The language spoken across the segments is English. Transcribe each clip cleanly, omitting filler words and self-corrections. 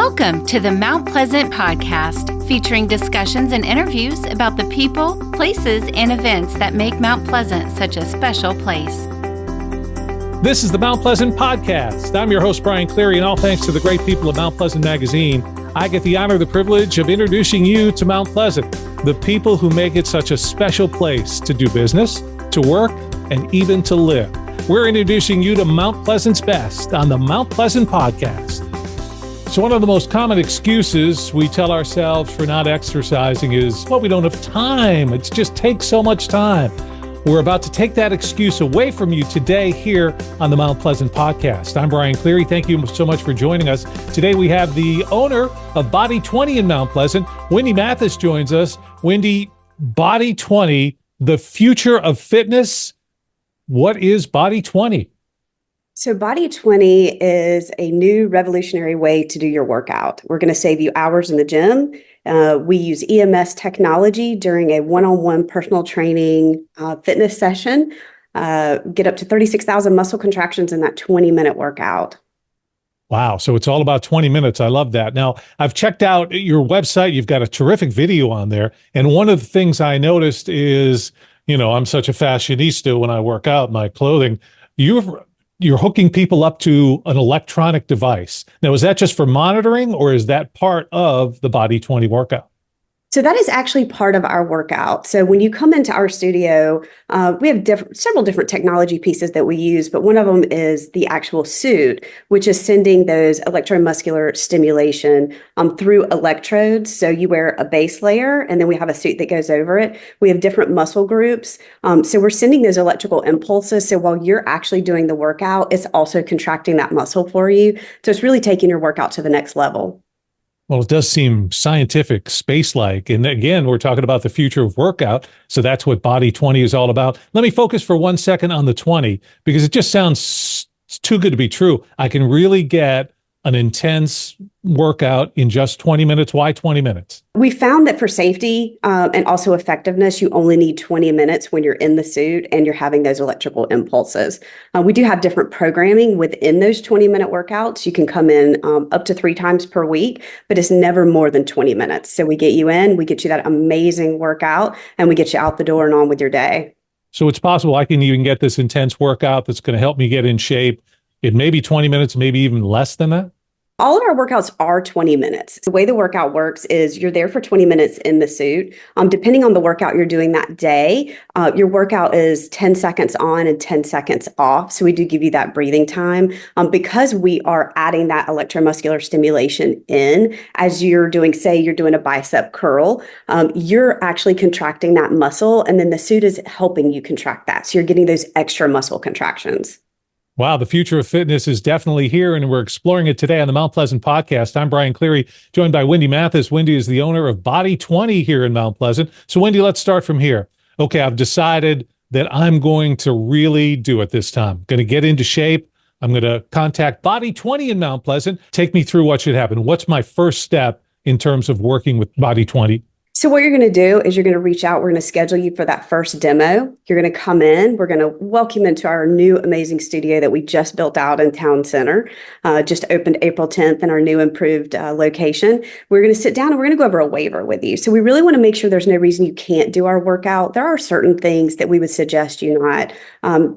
Welcome to the Mount Pleasant podcast, featuring discussions and interviews about the people, places, and events that make Mount Pleasant such a special place. This is the Mount Pleasant podcast. I'm your host, Brian Cleary, and all thanks to the great people of Mount Pleasant Magazine, I get the honor, the privilege of introducing you to Mount Pleasant, the people who make it such a special place to do business, to work, and even to live. We're introducing you to Mount Pleasant's best on the Mount Pleasant podcast. So one of the most common excuses we tell ourselves for not exercising is, well, we don't have time. It just takes so much time. We're about to take that excuse away from you today here on the Mount Pleasant podcast. I'm Brian Cleary. Thank you so much for joining us. Today we have the owner of Body20 in Mount Pleasant. Wendy Mathis joins us. Wendy, Body20, the future of fitness. What is Body20? So Body20 is a new revolutionary way to do your workout. We're going to save you hours in the gym. We use EMS technology during a one-on-one personal training fitness session. Get up to 36,000 muscle contractions in that 20-minute workout. Wow. So it's all about 20 minutes. I love that. Now, I've checked out your website. You've got a terrific video on there. And one of the things I noticed is, I'm such a fashionista when I work out, my clothing. You're hooking people up to an electronic device. Now, is that just for monitoring, or is that part of the Body20 workout? So that is actually part of our workout. So when you come into our studio, we have several different technology pieces that we use, but one of them is the actual suit, which is sending those electromuscular stimulation through electrodes. So you wear a base layer, and then we have a suit that goes over it. We have different muscle groups. So we're sending those electrical impulses. So while you're actually doing the workout, it's also contracting that muscle for you. So it's really taking your workout to the next level. Well, it does seem scientific, space-like. And again, we're talking about the future of workout. So that's what Body20 is all about. Let me focus for 1 second on the 20, because it just sounds too good to be true. I can really get an intense workout in just 20 minutes. Why 20 minutes? We found that for safety and also effectiveness, you only need 20 minutes when you're in the suit and you're having those electrical impulses. We do have different programming within those 20-minute workouts. You can come in up to 3 times per week, but it's never more than 20 minutes. So we get you in, we get you that amazing workout, and we get you out the door and on with your day. So it's possible I can even get this intense workout that's going to help me get in shape. It may be 20 minutes, maybe even less than that. All of our workouts are 20 minutes. The way the workout works is you're there for 20 minutes in the suit. Depending on the workout you're doing that day, your workout is 10 seconds on and 10 seconds off. So we do give you that breathing time. Because we are adding that electromuscular stimulation in, as you're doing, say you're doing a bicep curl, you're actually contracting that muscle, and then the suit is helping you contract that. So you're getting those extra muscle contractions. Wow, the future of fitness is definitely here, and we're exploring it today on the Mount Pleasant podcast. I'm Brian Cleary, joined by Wendy Mathis. Wendy is the owner of Body20 here in Mount Pleasant. So, Wendy, let's start from here. Okay, I've decided that I'm going to really do it this time. Going to get into shape. I'm going to contact Body20 in Mount Pleasant. Take me through what should happen. What's my first step in terms of working with Body20? So what you're going to do is you're going to reach out. We're going to schedule you for that first demo. You're going to come in. We're going to welcome you into our new amazing studio that we just built out in Town Center. Just opened April 10th in our new improved location. We're going to sit down and we're going to go over a waiver with you. So we really want to make sure there's no reason you can't do our workout. There are certain things that we would suggest you not,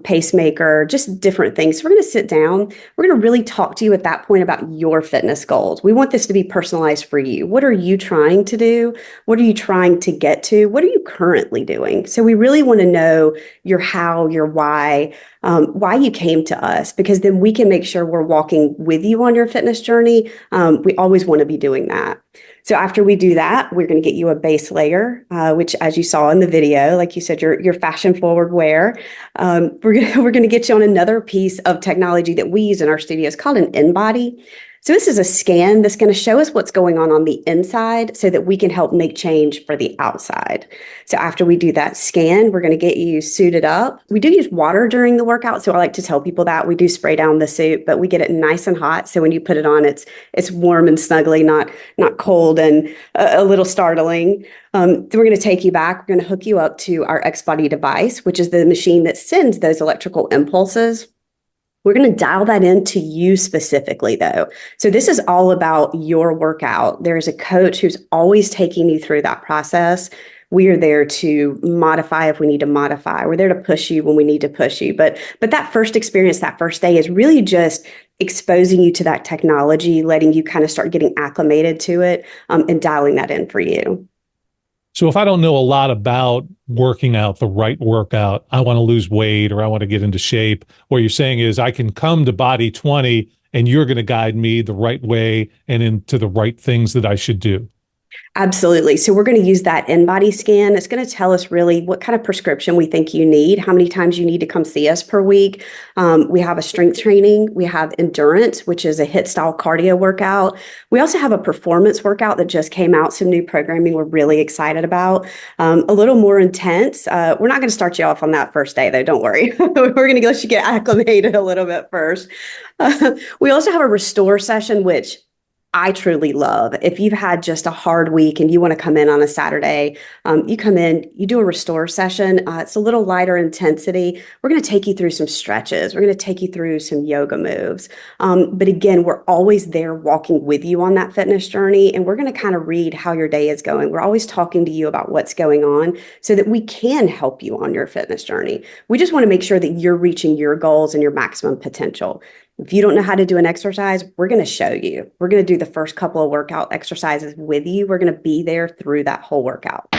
pacemaker, just different things. So we're going to sit down. We're going to really talk to you at that point about your fitness goals. We want this to be personalized for you. What are you trying to do? What are you trying to get to? What are you currently doing? So we really want to know your how, your why you came to us, because then we can make sure we're walking with you on your fitness journey. We always want to be doing that. So after we do that, we're going to get you a base layer, which, as you saw in the video, like you said, your fashion forward wear. We're going to get you on another piece of technology that we use in our studio. It's called an InBody. So this is a scan that's going to show us what's going on the inside so that we can help make change for the outside. So after we do that scan, we're going to get you suited up. We do use water during the workout, so I like to tell people that. We do spray down the suit, but we get it nice and hot. So when you put it on, it's warm and snuggly, not cold and a little startling. We're going to take you back. We're going to hook you up to our X-Body device, which is the machine that sends those electrical impulses. We're going to dial that into you specifically, though. So this is all about your workout. There's a coach who's always taking you through that process. We are there to modify if we need to modify. We're there to push you when we need to push you. But that first experience, that first day is really just exposing you to that technology, letting you kind of start getting acclimated to it, and dialing that in for you. So if I don't know a lot about working out the right workout, I want to lose weight or I want to get into shape, what you're saying is I can come to Body20 and you're going to guide me the right way and into the right things that I should do. Absolutely. So we're going to use that in-body scan. It's going to tell us really what kind of prescription we think you need, how many times you need to come see us per week. We have a strength training. We have endurance, which is a HIIT style cardio workout. We also have a performance workout that just came out, some new programming we're really excited about. A little more intense. We're not going to start you off on that first day, though. Don't worry. We're going to let you get acclimated a little bit first. We also have a restore session, which I truly love. If you've had just a hard week and you want to come in on a Saturday, you come in, you do a restore session. It's a little lighter intensity. We're going to take you through some stretches. We're going to take you through some yoga moves. But again, we're always there walking with you on that fitness journey. And we're going to kind of read how your day is going. We're always talking to you about what's going on so that we can help you on your fitness journey. We just want to make sure that you're reaching your goals and your maximum potential. If you don't know how to do an exercise, we're going to show you. We're going to do the first couple of workout exercises with you. We're going to be there through that whole workout.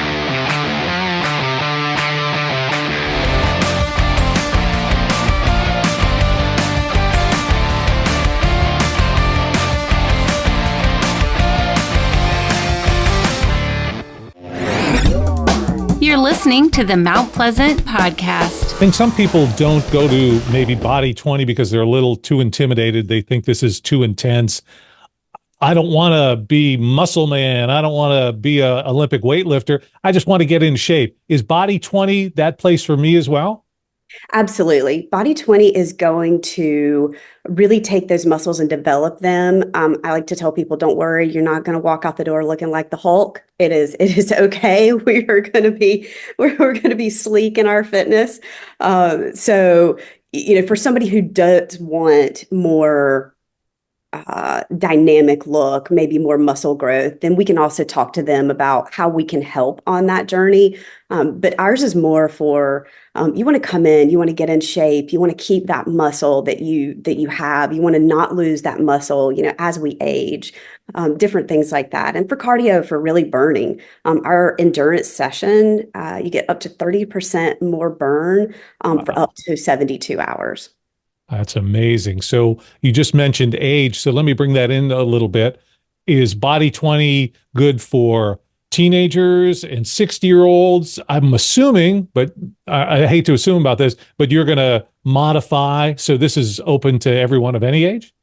You're listening to the Mount Pleasant podcast. I think some people don't go to maybe Body20 because they're a little too intimidated. They think this is too intense. I don't want to be muscle man. I don't want to be an Olympic weightlifter. I just want to get in shape. Is Body20 that place for me as well? Absolutely. Body20 is going to really take those muscles and develop them. I like to tell people, don't worry, you're not going to walk out the door looking like the Hulk. It is okay. We're going to be sleek in our fitness. So, for somebody who does want more dynamic look, maybe more muscle growth, then we can also talk to them about how we can help on that journey. But ours is more for you want to come in, you want to get in shape, you want to keep that muscle that you have, you want to not lose that muscle, as we age, different things like that. And for cardio, for really burning, our endurance session, you get up to 30% more burn for up to 72 hours. That's amazing. So you just mentioned age. So let me bring that in a little bit. Is Body20 good for teenagers and 60-year-olds? I'm assuming, but I hate to assume about this, but you're going to modify. So this is open to everyone of any age?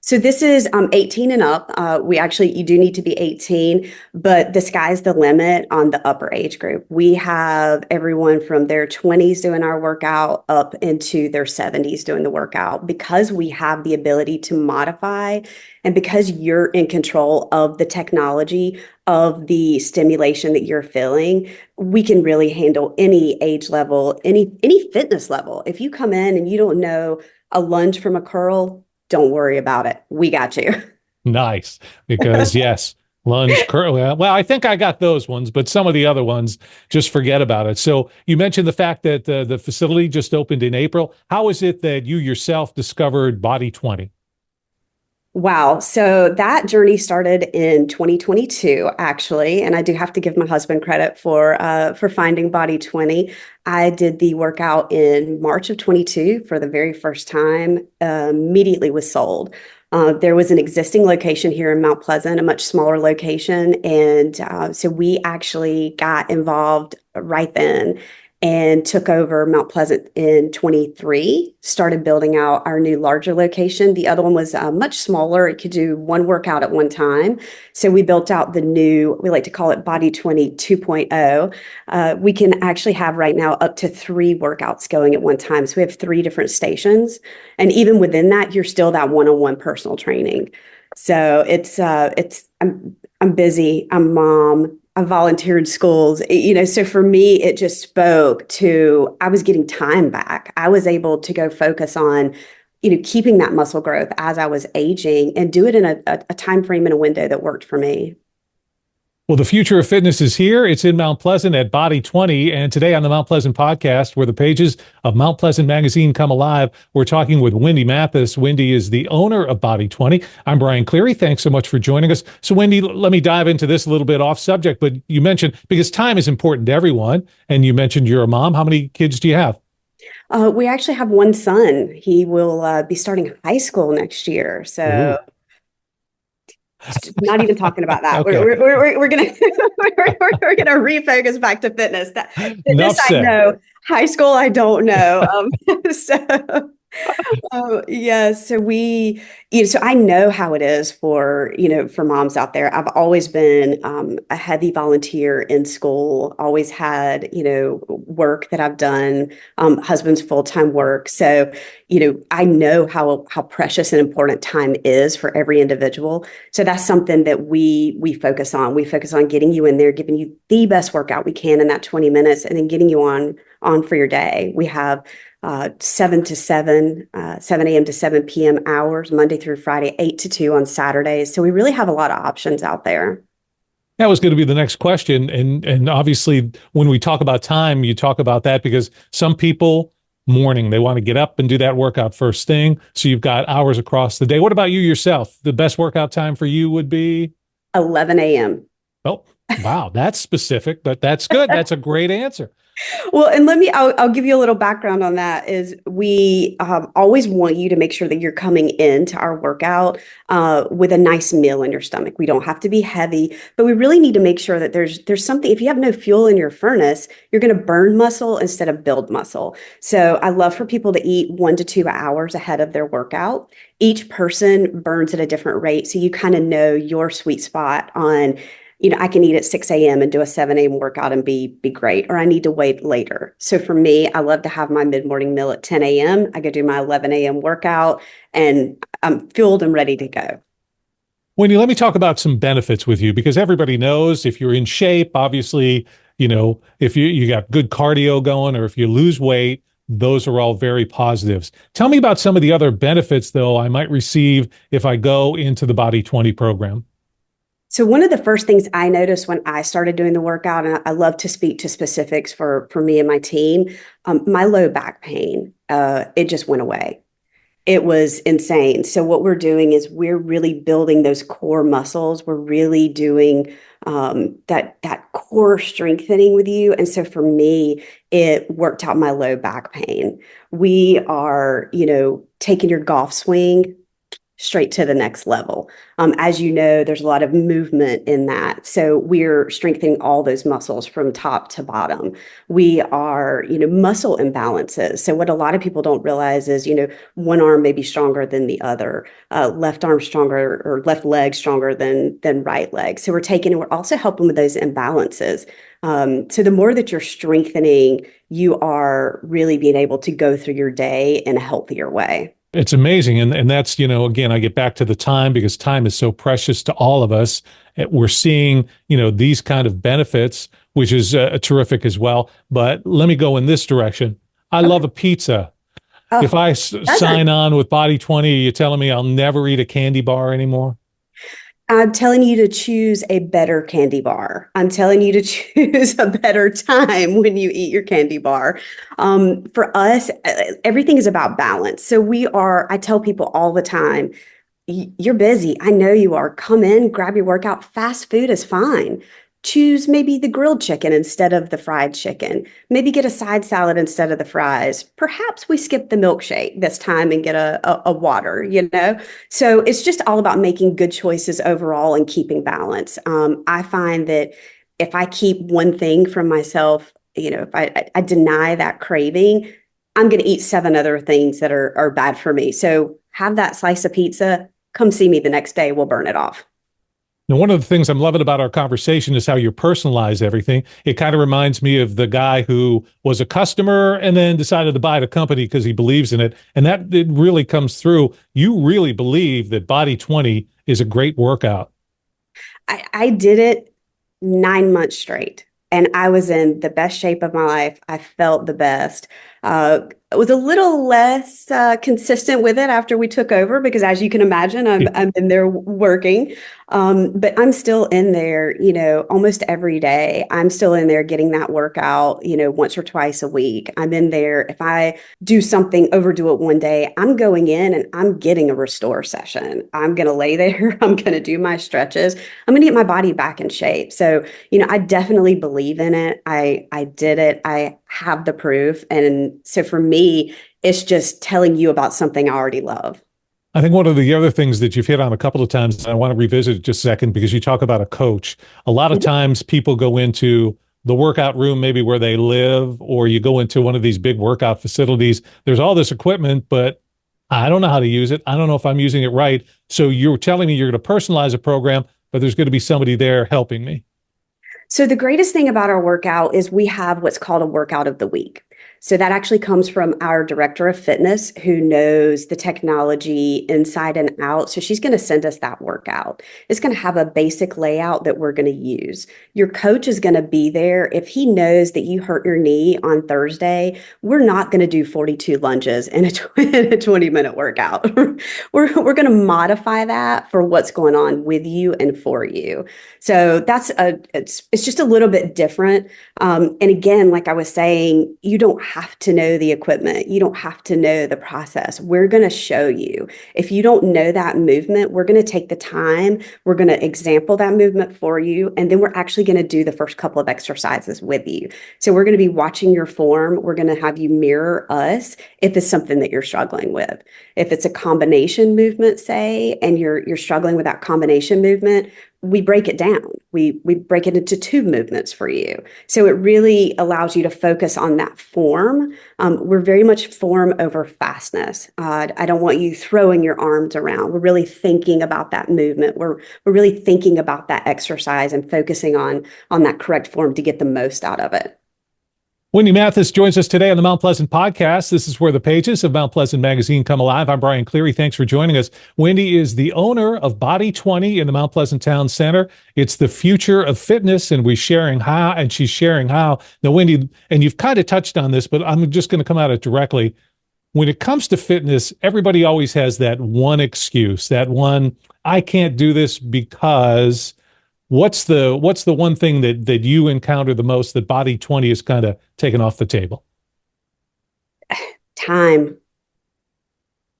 So this is 18 and up. You do need to be 18, but the sky's the limit on the upper age group. We have everyone from their 20s doing our workout up into their 70s doing the workout because we have the ability to modify and because you're in control of the technology of the stimulation that you're feeling. We can really handle any age level, any fitness level. If you come in and you don't know a lunge from a curl, don't worry about it. We got you. Nice. Because yes, lunge, curl. Well, I think I got those ones, but some of the other ones, just forget about it. So you mentioned the fact that the facility just opened in April. How is it that you yourself discovered Body20? Wow. So that journey started in 2022, actually. And I do have to give my husband credit for finding Body20. I did the workout in March of 22 for the very first time, immediately was sold. There was an existing location here in Mount Pleasant, a much smaller location. And so we actually got involved right then and took over Mount Pleasant in 23, started building out our new larger location. The other one was much smaller. It could do one workout at one time. So we built out the new, we like to call it Body20 2.0. We can actually have right now up to 3 workouts going at one time. So we have 3 different stations. And even within that, you're still that one-on-one personal training. So I'm busy, I'm mom, I volunteered schools, so for me, it just spoke to, I was getting time back. I was able to go focus on keeping that muscle growth as I was aging and do it in a time frame and a window that worked for me. Well, the future of fitness is here. It's in Mount Pleasant at Body20. And today on the Mount Pleasant podcast, where the pages of Mount Pleasant magazine come alive, we're talking with Wendy Mathis. Wendy is the owner of Body20. I'm Brian Cleary. Thanks so much for joining us. So, Wendy, let me dive into this a little bit off subject, but you mentioned, because time is important to everyone, and you mentioned you're a mom. How many kids do you have? We actually have one son. He will be starting high school next year. So Ooh. not even talking about that. Okay. We're gonna we're gonna refocus back to fitness. That Enough fitness I said. know. High school I don't know. So yeah, so I know how it is for moms out there. I've always been a heavy volunteer in school, always had, work that I've done, husband's full-time work. So, I know how precious and important time is for every individual. So that's something that we focus on. We focus on getting you in there, giving you the best workout we can in that 20 minutes, and then getting you on for your day. We have 7 a.m. to 7 p.m. hours, Monday through Friday, 8 to 2 on Saturdays. So we really have a lot of options out there. That was going to be the next question. And obviously, when we talk about time, you talk about that because some people, morning, they want to get up and do that workout first thing. So you've got hours across the day. What about you yourself? The best workout time for you would be? 11 a.m. Oh, wow. That's specific, but that's good. That's a great answer. Well, and I'll give you a little background on that is we always want you to make sure that you're coming into our workout with a nice meal in your stomach. We don't have to be heavy, but we really need to make sure that there's something, if you have no fuel in your furnace, you're going to burn muscle instead of build muscle. So I love for people to eat 1 to 2 hours ahead of their workout. Each person burns at a different rate. So you kind of know your sweet spot on, I can eat at 6 a.m. and do a 7 a.m. workout and be great, or I need to wait later. So for me, I love to have my mid-morning meal at 10 a.m. I go do my 11 a.m. workout and I'm fueled and ready to go. Wendy, let me talk about some benefits with you because everybody knows if you're in shape, obviously, if you got good cardio going or if you lose weight, those are all very positives. Tell me about some of the other benefits, though, I might receive if I go into the Body20 program. So one of the first things I noticed when I started doing the workout, and I love to speak to specifics for me and my team, my low back pain, it just went away. It was insane. So what we're doing is we're really building those core muscles. We're really doing that core strengthening with you. And so for me, it worked out my low back pain. We are, taking your golf swing straight to the next level. As you know, there's a lot of movement in that. So we're strengthening all those muscles from top to bottom. We are, muscle imbalances. So what a lot of people don't realize is, one arm may be stronger than the other, left arm stronger or left leg stronger than right leg. So we're also helping with those imbalances. So the more that you're strengthening, you are really being able to go through your day in a healthier way. It's amazing. And that's, again, I get back to the time because time is so precious to all of us. We're seeing, these kind of benefits, which is terrific as well. But let me go in this direction. I love a pizza. Oh, if I sign on with Body20, you're telling me I'll never eat a candy bar anymore? I'm telling you to choose a better candy bar. I'm telling you to choose a better time when you eat your candy bar. For us, everything is about balance. So I tell people all the time, you're busy. I know you are. Come in, grab your workout. Fast food is fine. Choose maybe the grilled chicken instead of the fried chicken. Maybe get a side salad instead of the fries. Perhaps we skip the milkshake this time and get a water, So it's just all about making good choices overall and keeping balance. I find that if I keep one thing from myself, if I deny that craving, I'm going to eat 7 other things that are bad for me. So have that slice of pizza. Come see me the next day. We'll burn it off. Now, one of the things I'm loving about our conversation is how you personalize everything. It kind of reminds me of the guy who was a customer and then decided to buy the company because he believes in it. And that it really comes through. You really believe that Body20 is a great workout. I did it 9 months straight. And I was in the best shape of my life. I felt the best. I was a little less consistent with it after we took over because, as you can imagine, I'm in there working, but I'm still in there, almost every day. I'm still in there getting that workout, once or twice a week. I'm in there. If I do something, overdo it one day, I'm going in and I'm getting a restore session. I'm going to lay there. I'm going to do my stretches. I'm going to get my body back in shape. So, I definitely believe in it. I did it. I have the proof. And so for me, it's just telling you about something I already love. I think one of the other things that you've hit on a couple of times, and I want to revisit it just a second because you talk about a coach. A lot of times people go into the workout room, maybe where they live, or you go into one of these big workout facilities. There's all this equipment, but I don't know how to use it. I don't know if I'm using it right. So you're telling me you're going to personalize a program, but there's going to be somebody there helping me. So the greatest thing about our workout is we have what's called a workout of the week. So that actually comes from our director of fitness who knows the technology inside and out. So she's going to send us that workout. It's going to have a basic layout that we're going to use. Your coach is going to be there. If he knows that you hurt your knee on Thursday, we're not going to do 42 lunges in a 20-minute workout. we're going to modify that for what's going on with you and for you. So it's just a little bit different. And again, like I was saying, you don't have to know the equipment. You don't have to know the process. We're going to show you. If you don't know that movement, we're going to take the time. We're going to example that movement for you. And then we're actually going to do the first couple of exercises with you. So we're going to be watching your form. We're going to have you mirror us if it's something that you're struggling with. If it's a combination movement, say, and you're struggling with that combination movement, we break it down. We break it into two movements for you. So it really allows you to focus on that form. We're very much form over fastness. I don't want you throwing your arms around. We're really thinking about that movement. We're really thinking about that exercise and focusing on that correct form to get the most out of it. Wendy Mathis joins us today on the Mount Pleasant podcast. This is where the pages of Mount Pleasant magazine come alive. I'm Brian Cleary. Thanks for joining us. Wendy is the owner of Body20 in the Mount Pleasant Town Center. It's the future of fitness, and she's sharing how. Now, Wendy, and you've kind of touched on this, but I'm just going to come at it directly. When it comes to fitness, everybody always has that one excuse, that one, I can't do this because... What's the one thing that you encounter the most that Body20 is kind of taken off the table? Time.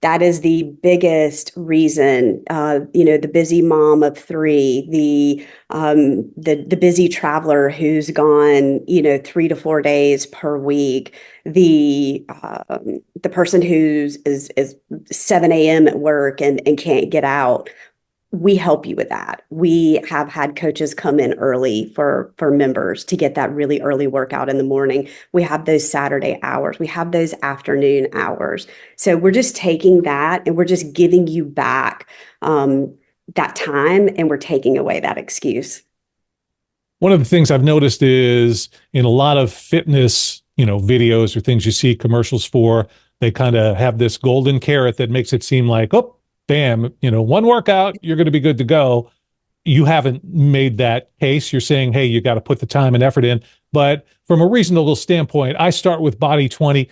That is the biggest reason. The busy mom of three, the busy traveler who's gone, 3 to 4 days per week, the person who's is 7 a.m. at work and can't get out. We help you with that. We have had coaches come in early for members to get that really early workout in the morning. We have those Saturday hours. We have those afternoon hours. So we're just taking that and we're just giving you back that time, and we're taking away that excuse. One of the things I've noticed is in a lot of fitness, videos or things you see commercials for, they kind of have this golden carrot that makes it seem like, oh, bam, one workout, you're going to be good to go. You haven't made that case. You're saying, hey, you got to put the time and effort in. But from a reasonable standpoint, I start with Body20.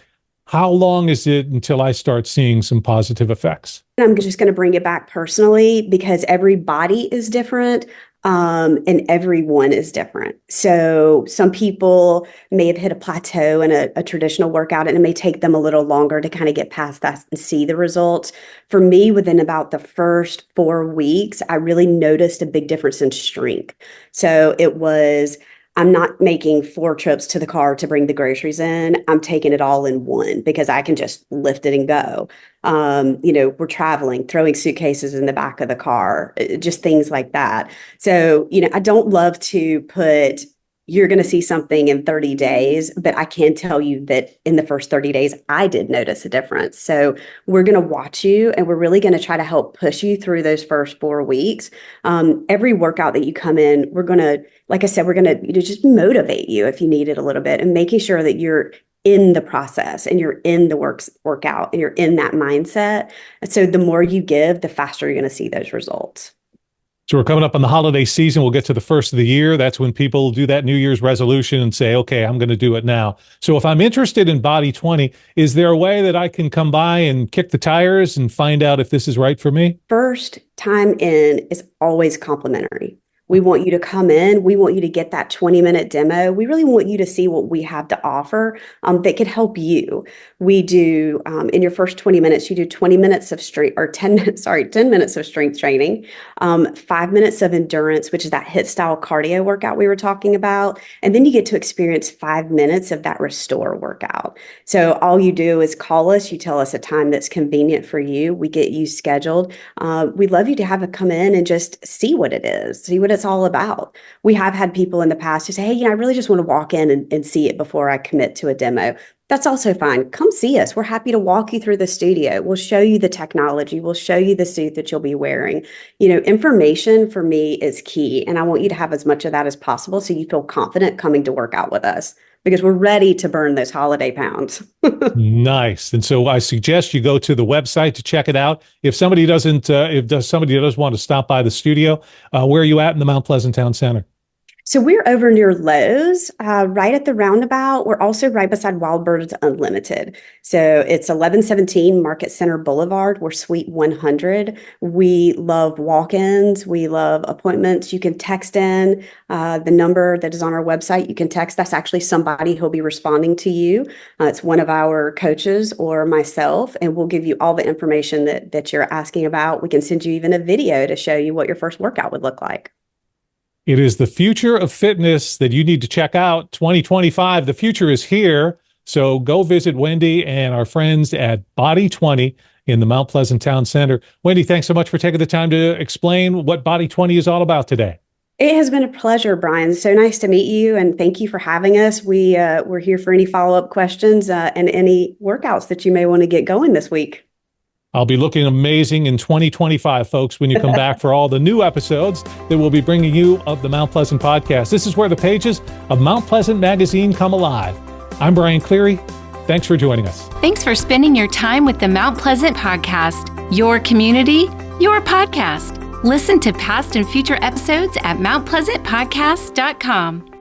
How long is it until I start seeing some positive effects? I'm just going to bring it back personally because every body is different. And everyone is different. So some people may have hit a plateau in a traditional workout, and it may take them a little longer to kind of get past that and see the results. For me, within about the first 4 weeks, I really noticed a big difference in strength. So it was, I'm not making 4 trips to the car to bring the groceries in. I'm taking it all in one because I can just lift it and go. We're traveling, throwing suitcases in the back of the car, just things like that. So, I don't love to put, you're going to see something in 30 days, but I can tell you that in the first 30 days, I did notice a difference. So we're going to watch you, and we're really going to try to help push you through those first 4 weeks. Every workout that you come in, we're going to, like I said, we're going to just motivate you if you need it a little bit, and making sure that you're in the process and you're in the workout and you're in that mindset. And so the more you give, the faster you're going to see those results. So we're coming up on the holiday season. We'll get to the first of the year. That's when people do that New Year's resolution and say, okay, I'm going to do it now. So if I'm interested in Body20, is there a way that I can come by and kick the tires and find out if this is right for me? First time in is always complimentary. We want you to come in. We want you to get that 20-minute demo. We really want you to see what we have to offer that could help you. We do, in your first 20 minutes, you do 20 minutes of strength, or 10 minutes, 10 minutes of strength training, 5 minutes of endurance, which is that HIIT style cardio workout we were talking about. And then you get to experience 5 minutes of that restore workout. So all you do is call us. You tell us a time that's convenient for you. We get you scheduled. We'd love you to have it come in and just see what it is, see what it's all about. We have had people in the past who say, hey, I really just want to walk in and see it before I commit to a demo. That's also fine. Come see us. We're happy to walk you through the studio. We'll show you the technology. We'll show you the suit that you'll be wearing. Information for me is key, and I want you to have as much of that as possible so you feel confident coming to work out with us, because we're ready to burn those holiday pounds. Nice. And so I suggest you go to the website to check it out. If somebody does want to stop by the studio, where are you at in the Mount Pleasant Town Center? So we're over near Lowe's, right at the roundabout. We're also right beside Wild Birds Unlimited. So it's 1117 Market Center Boulevard. We're Suite 100. We love walk-ins. We love appointments. You can text in the number that is on our website. You can text. That's actually somebody who'll be responding to you. It's one of our coaches or myself, and we'll give you all the information that you're asking about. We can send you even a video to show you what your first workout would look like. It is the future of fitness that you need to check out. 2025, the future is here. So go visit Wendy and our friends at Body20 in the Mount Pleasant Town Center. Wendy, thanks so much for taking the time to explain what Body20 is all about today. It has been a pleasure, Brian. So nice to meet you, and thank you for having us. We're here for any follow-up questions and any workouts that you may want to get going this week. I'll be looking amazing in 2025, folks, when you come back for all the new episodes that we'll be bringing you of the Mount Pleasant podcast. This is where the pages of Mount Pleasant Magazine come alive. I'm Brian Cleary. Thanks for joining us. Thanks for spending your time with the Mount Pleasant podcast, your community, your podcast. Listen to past and future episodes at mountpleasantpodcast.com.